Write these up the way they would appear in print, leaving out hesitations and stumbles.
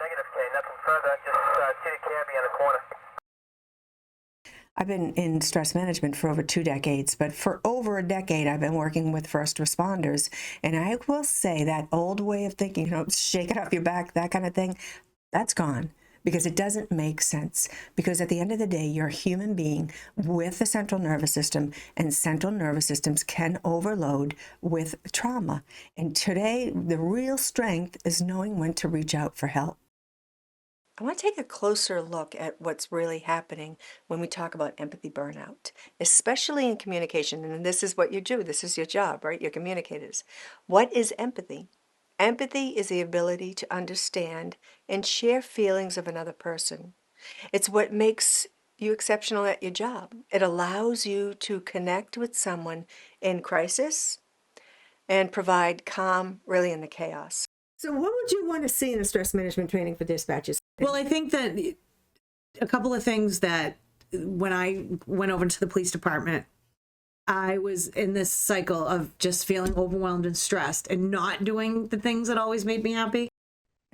Negative K, nothing further. Just see the cabbie on the corner. I've been in stress management for over 2 decades, but for over a decade, I've been working with first responders. And I will say that old way of thinking, shake it off your back, that kind of thing, that's gone because it doesn't make sense. Because at the end of the day, you're a human being with a central nervous system, and central nervous systems can overload with trauma. And today, the real strength is knowing when to reach out for help. I want to take a closer look at what's really happening when we talk about empathy burnout, especially in communication. And this is what you do. This is your job, right? You're communicators. What is empathy? Empathy is the ability to understand and share feelings of another person. It's what makes you exceptional at your job. It allows you to connect with someone in crisis and provide calm, really, in the chaos. So what would you want to see in a stress management training for dispatchers? Well, I think that a couple of things that when I went over to the police department, I was in this cycle of just feeling overwhelmed and stressed and not doing the things that always made me happy.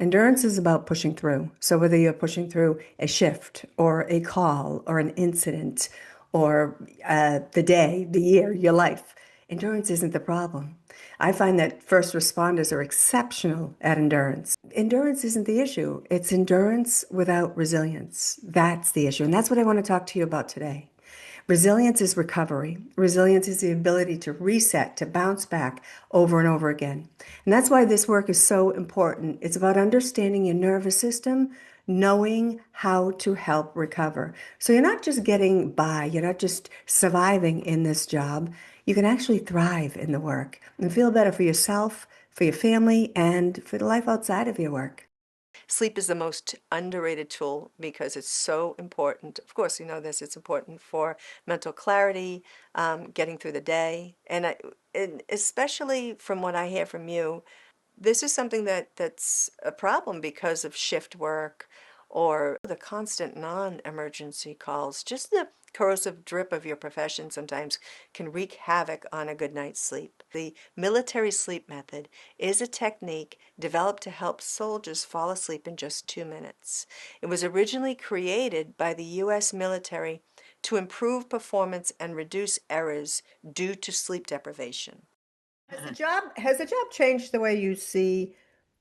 Endurance is about pushing through. So whether you're pushing through a shift or a call or an incident or the day, the year, your life, endurance isn't the problem. I find that first responders are exceptional at endurance. Endurance isn't the issue. It's endurance without resilience. That's the issue. And that's what I want to talk to you about today. Resilience is recovery. Resilience is the ability to reset, to bounce back over and over again. And that's why this work is so important. It's about understanding your nervous system, knowing how to help recover. So you're not just getting by, you're not just surviving in this job. You can actually thrive in the work and feel better for yourself, for your family, and for the life outside of your work. Sleep is the most underrated tool because it's so important. Of course, you know this, it's important for mental clarity, getting through the day. And especially from what I hear from you, this is something that's a problem because of shift work or the constant non-emergency calls. Just the corrosive drip of your profession sometimes can wreak havoc on a good night's sleep. The military sleep method is a technique developed to help soldiers fall asleep in just 2 minutes. It was originally created by the U.S. military to improve performance and reduce errors due to sleep deprivation. Has the job changed the way you see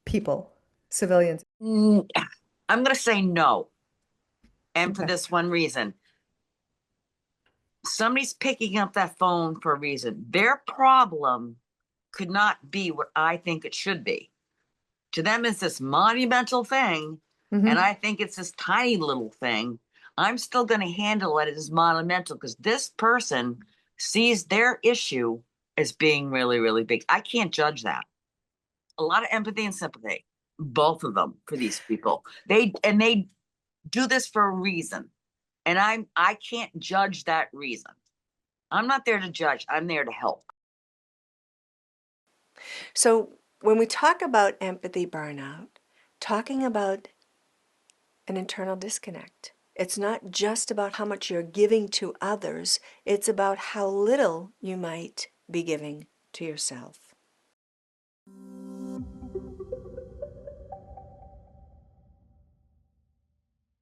people, civilians? I'm going to say no. And for this one reason. Somebody's picking up that phone for a reason. Their problem could not be what I think it should be. To them, it's this monumental thing, and I think it's this tiny little thing. I'm still going to handle it as monumental because this person sees their issue as being really, really big. I can't judge that. A lot of empathy and sympathy, both of them, for these people. They do this for a reason. And I can't judge that reason. I'm not there to judge. I'm there to help. So when we talk about empathy burnout, talking about an internal disconnect. It's not just about how much you're giving to others. It's about how little you might be giving to yourself.